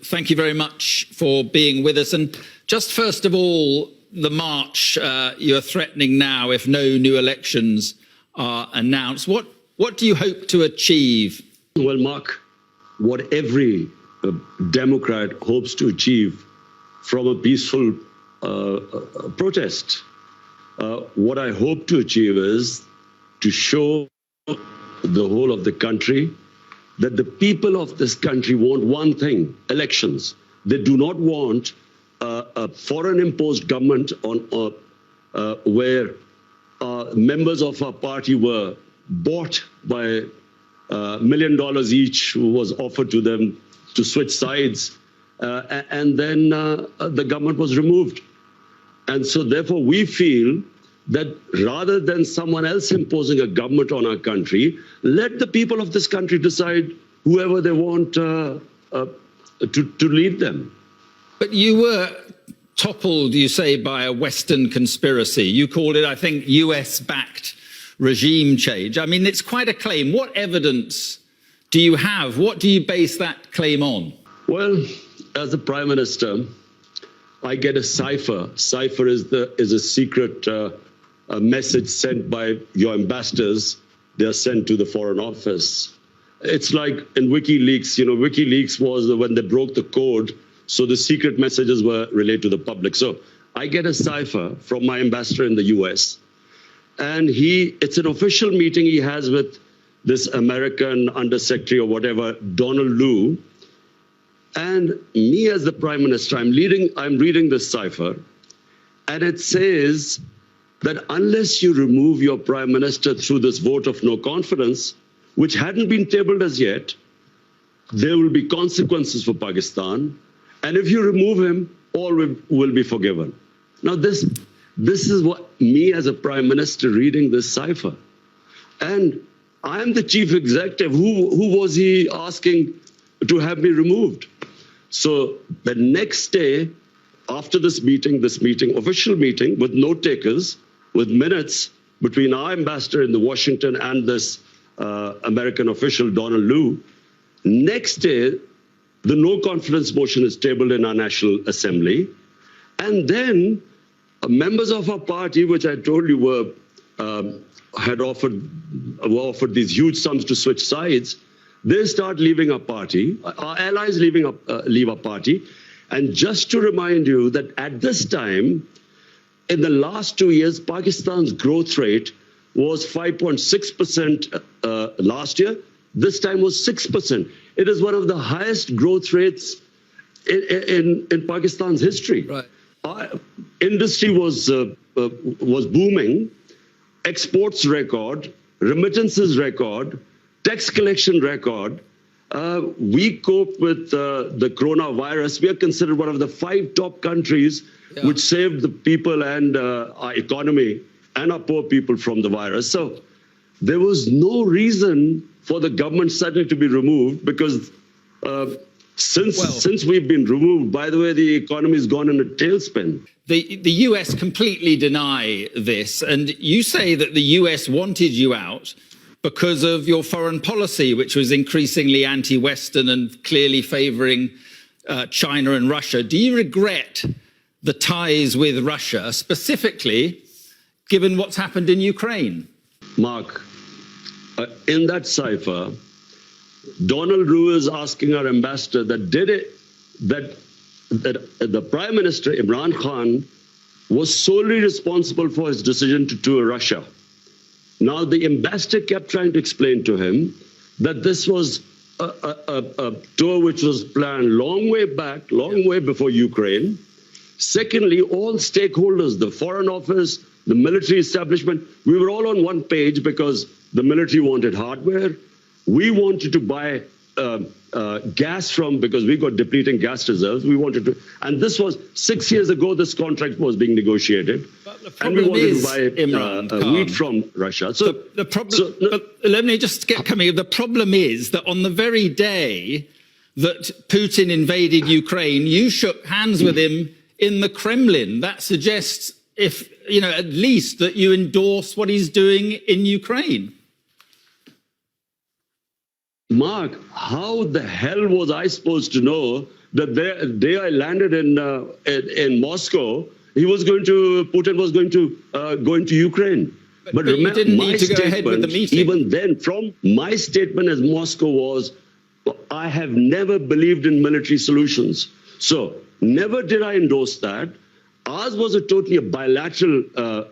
thank you very much for being with us. And just first of all, the march you're threatening now if no new elections are announced. What do you hope to achieve? Well, Mark, what every Democrat hopes to achieve from a peaceful protest. What I hope to achieve is to show the whole of the country that the people of this country want one thing: elections. They do not want a foreign-imposed government where members of our party were bought by $1 million each, who was offered to them to switch sides, and then the government was removed. And so therefore we feel that rather than someone else imposing a government on our country, let the people of this country decide whoever they want to lead them. But you were toppled, you say, by a Western conspiracy. You called it, I think, US-backed regime change. I mean, it's quite a claim. What evidence do you have? What do you base that claim on? Well, as the Prime Minister, I get a cipher. Cipher is a secret message sent by your ambassadors. They are sent to the Foreign Office. It's like in WikiLeaks. You know, WikiLeaks was when they broke the code, so the secret messages were relayed to the public. So I get a cipher from my ambassador in the US, and it's an official meeting he has with this American undersecretary or whatever, Donald Lu. And me as the Prime Minister, I'm reading this cipher, and it says that unless you remove your Prime Minister through this vote of no confidence, which hadn't been tabled as yet, there will be consequences for Pakistan. And if you remove him, all will be forgiven. Now, this is what me as a Prime Minister reading this cipher. And I am the chief executive. Who was he asking to have me removed? So the next day, after this meeting, official meeting with note takers, with minutes between our ambassador in Washington and this American official, Donald Lu, next day, the no confidence motion is tabled in our National Assembly. And then members of our party, which I told you were offered these huge sums to switch sides, they start leaving our party. Our allies leave our party. And just to remind you that at this time, in the last 2 years, Pakistan's growth rate was 5.6% last year. This time was 6%. It is one of the highest growth rates in Pakistan's history. Right. Our industry was booming, exports record, remittances record, tax collection record. We cope with the coronavirus. We are considered one of the 5 top countries which saved the people and our economy and our poor people from the virus. So there was no reason for the government suddenly to be removed, because since we've been removed, by the way, the economy has gone in a tailspin. The US completely deny this, and you say that the US wanted you out because of your foreign policy, which was increasingly anti-Western and clearly favouring China and Russia. Do you regret the ties with Russia, specifically given what's happened in Ukraine? Mark, in that cipher, Donald Lu is asking our ambassador that the Prime Minister, Imran Khan, was solely responsible for his decision to tour Russia. Now, the ambassador kept trying to explain to him that this was a tour which was planned long way back, long way before Ukraine. Secondly, all stakeholders, the Foreign Office, the military establishment, we were all on one page because the military wanted hardware. We wanted to buy gas because we got depleting gas reserves. We wanted to, and this was 6 years ago, this contract was being negotiated. And we wanted to buy wheat from Russia. So the problem, let me just get coming. The problem is that on the very day that Putin invaded Ukraine, you shook hands with him in the Kremlin. That suggests, at least that you endorse what he's doing in Ukraine. Mark, how the hell was I supposed to know the day I landed in Moscow, Putin was going to go into Ukraine. But you didn't need to go ahead with the meeting. Even then, from my statement as Moscow was, I have never believed in military solutions. So never did I endorse that. Ours was a bilateral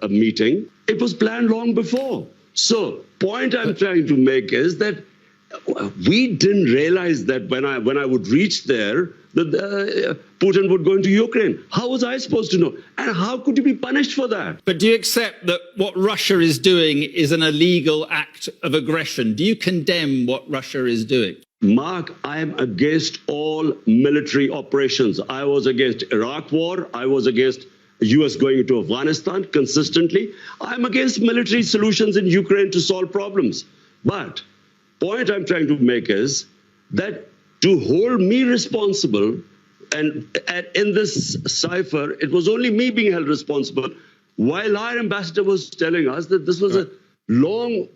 meeting. It was planned long before. So point I'm trying to make is that we didn't realize that when I would reach there, that Putin would go into Ukraine. How was I supposed to know? And how could you be punished for that? But do you accept that what Russia is doing is an illegal act of aggression? Do you condemn what Russia is doing? Mark, I am against all military operations. I was against Iraq war. I was against the US going into Afghanistan consistently. I'm against military solutions in Ukraine to solve problems. But point I'm trying to make is that to hold me responsible, and in this cipher, it was only me being held responsible, while our ambassador was telling us that this was a long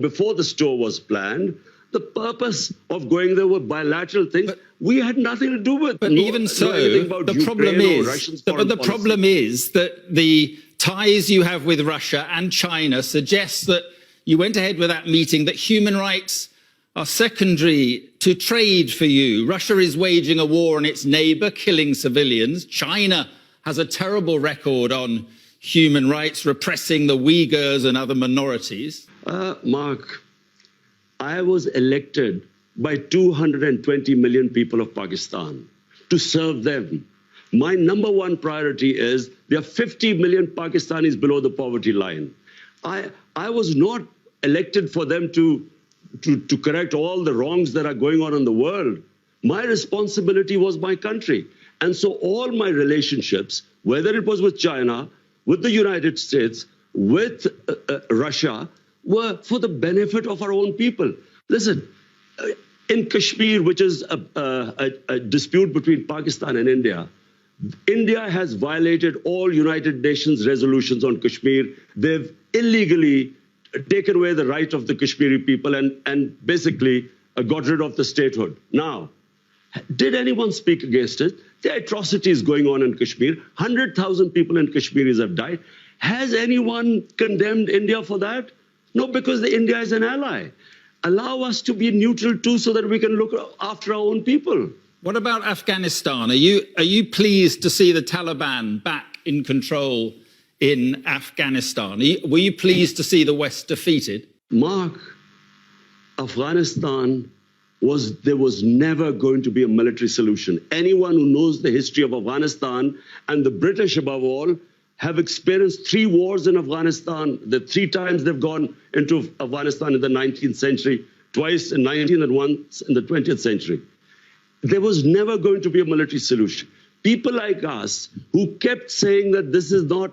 before the tour was planned. The purpose of going there were bilateral things we had nothing to do with. But even so, the problem is that the ties you have with Russia and China suggest that you went ahead with that meeting, that human rights are secondary to trade for you. Russia is waging a war on its neighbor, killing civilians. China has a terrible record on human rights, repressing the Uyghurs and other minorities. Mark, I was elected by 220 million people of Pakistan to serve them. My number one priority is there are 50 million Pakistanis below the poverty line. I was not elected for them to correct all the wrongs that are going on in the world. My responsibility was my country. And so all my relationships, whether it was with China, with the United States, with Russia, were for the benefit of our own people. Listen, in Kashmir, which is a dispute between Pakistan and India, India has violated all United Nations resolutions on Kashmir. They've illegally taken away the right of the Kashmiri people and basically got rid of the statehood. Now, did anyone speak against it? There are atrocities going on in Kashmir. 100,000 people in Kashmir have died. Has anyone condemned India for that? No, because India is an ally. Allow us to be neutral too so that we can look after our own people. What about Afghanistan? Are you pleased to see the Taliban back in control in Afghanistan? Were you pleased to see the West defeated? Mark, Afghanistan there was never going to be a military solution. Anyone who knows the history of Afghanistan, and the British above all, have experienced 3 wars in Afghanistan. The 3 times they've gone into Afghanistan in the 19th century, twice in 19th and once in the 20th century. There was never going to be a military solution. People like us who kept saying that this is not,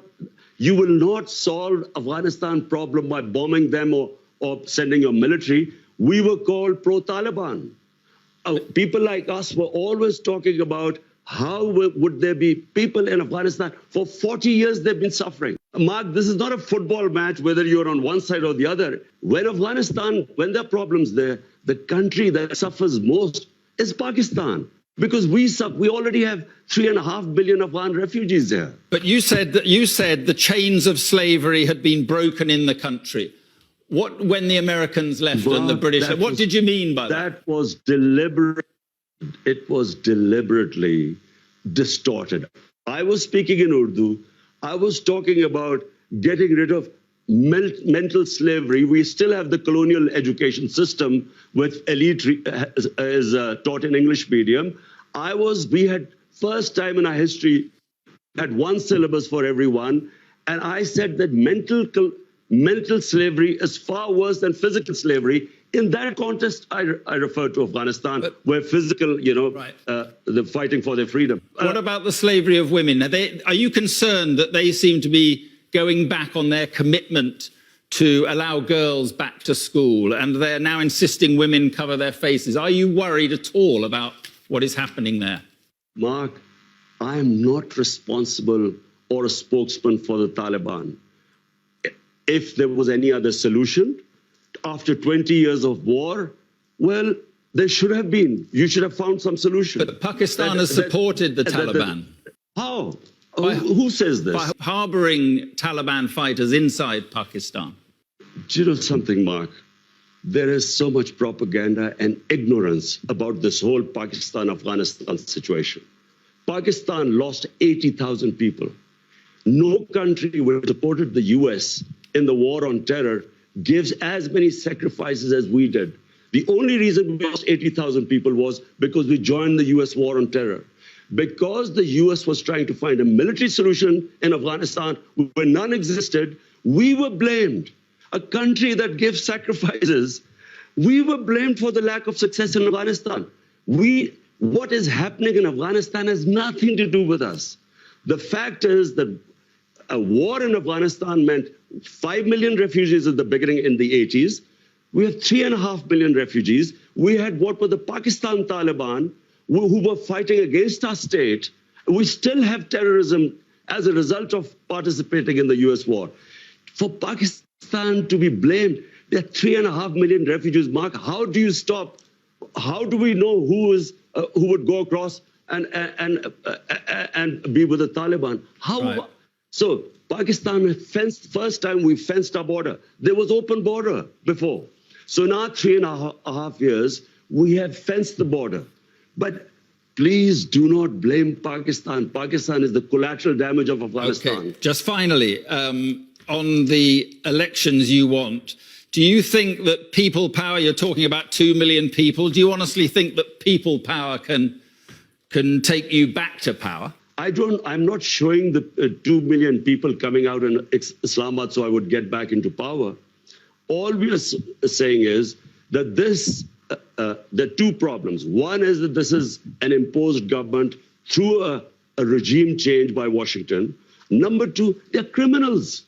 you will not solve Afghanistan problem by bombing them or sending your military, we were called pro-Taliban. People like us were always talking about how would there be people in Afghanistan? For 40 years, they've been suffering. Mark, this is not a football match, whether you're on one side or the other. When there are problems there, the country that suffers most is Pakistan. Because we already have 3.5 billion Afghan refugees there. But you said the chains of slavery had been broken in the country. When the Americans left and the British, what did you mean by that? That was deliberate. It was deliberately distorted. I was speaking in Urdu. I was talking about getting rid of mental slavery. We still have the colonial education system with elite is taught in English medium. We had first time in our history had one syllabus for everyone. And I said that mental slavery is far worse than physical slavery. In that context, I refer to Afghanistan, where physical, they're fighting for their freedom. What about the slavery of women? Are you concerned that they seem to be going back on their commitment to allow girls back to school, and they're now insisting women cover their faces? Are you worried at all about what is happening there? Mark, I am not responsible or a spokesman for the Taliban. If there was any other solution, after 20 years of war, well, There should have been. You should have found some solution. But Pakistan has supported the Taliban. How? Who says this? By harboring Taliban fighters inside Pakistan. Do you know something, Mark? There is so much propaganda and ignorance about this whole Pakistan-Afghanistan situation. Pakistan lost 80,000 people. No country which supported the US in the war on terror gives as many sacrifices as we did. The only reason we lost 80,000 people was because we joined the US war on terror. Because the US was trying to find a military solution in Afghanistan where none existed, we were blamed. A country that gives sacrifices, we were blamed for the lack of success in Afghanistan. What is happening in Afghanistan has nothing to do with us. The fact is that a war in Afghanistan meant 5 million refugees at the beginning in the 80s. We have 3.5 million refugees. We had what were the Pakistan Taliban who were fighting against our state. We still have terrorism as a result of participating in the US war. For Pakistan to be blamed, there are 3.5 million refugees. Mark, how do you stop? How do we know who would go across and be with the Taliban? How? Right. So Pakistan fenced, first time we fenced our border. There was open border before. So now 3.5 years, we have fenced the border. But please do not blame Pakistan. Pakistan is the collateral damage of Afghanistan. Okay. Just finally, on the elections you want, do you think that people power, you're talking about 2 million people, do you honestly think that people power can take you back to power? I'm not showing the 2 million people coming out in Islamabad so I would get back into power. All we are saying is that there are two problems. One is that this is an imposed government through a regime change by Washington. Number two, they're criminals.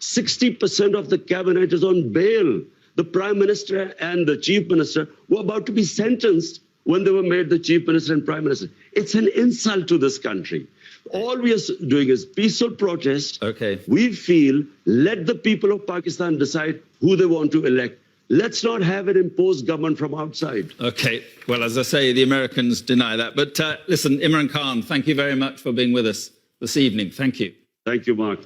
60% of the cabinet is on bail. The prime minister and the chief minister were about to be sentenced when they were made the chief minister and prime minister. It's an insult to this country. All we are doing is peaceful protest. Okay. We feel, let the people of Pakistan decide who they want to elect. Let's not have an imposed government from outside. Okay. Well, as I say, the Americans deny that. But listen, Imran Khan, thank you very much for being with us this evening. Thank you. Thank you, Mark.